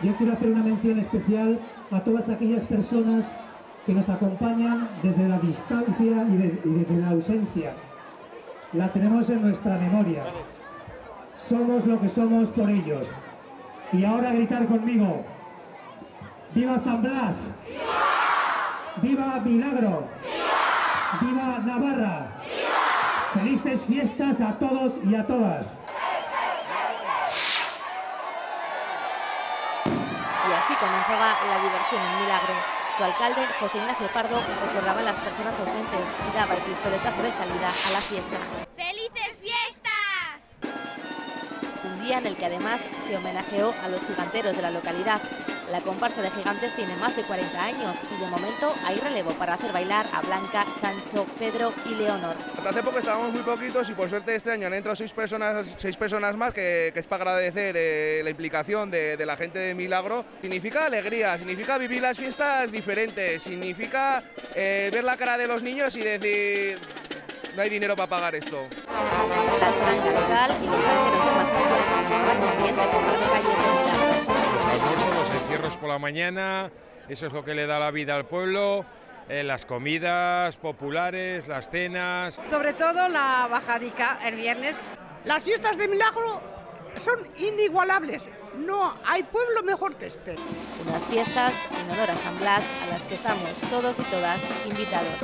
yo quiero hacer una mención especial a todas aquellas personas que nos acompañan desde la distancia y desde la ausencia. La tenemos en nuestra memoria. Somos lo que somos por ellos. Y ahora gritar conmigo: ¡viva San Blas! ¡Viva Milagro! ¡Viva Navarra! ¡Felices fiestas a todos y a todas! Y así comenzaba la diversión en Milagro. Su alcalde, José Ignacio Pardo, recordaba a las personas ausentes y daba el pistoletazo de salida a la fiesta. ¡Felices fiestas! Un día en el que además se homenajeó a los giganteros de la localidad. La comparsa de gigantes tiene más de 40 años y de momento hay relevo para hacer bailar a Blanca, Sancho, Pedro y Leonor. Hasta hace poco estábamos muy poquitos y por suerte este año han entrado seis personas más, que es para agradecer la implicación de la gente de Milagro. Significa alegría, significa vivir las fiestas diferentes, significa ver la cara de los niños y decir: no hay dinero para pagar esto. La charanga local y los arqueros de Marcella animaban el ambiente por las calles de Milagro. Los almuerzos, los encierros por la mañana, eso es lo que le da la vida al pueblo, las comidas populares, las cenas. Sobre todo la bajadica el viernes. Las fiestas de Milagro son inigualables. No hay pueblo mejor que este. Unas fiestas en honor a San Blas a las que estamos todos y todas invitados.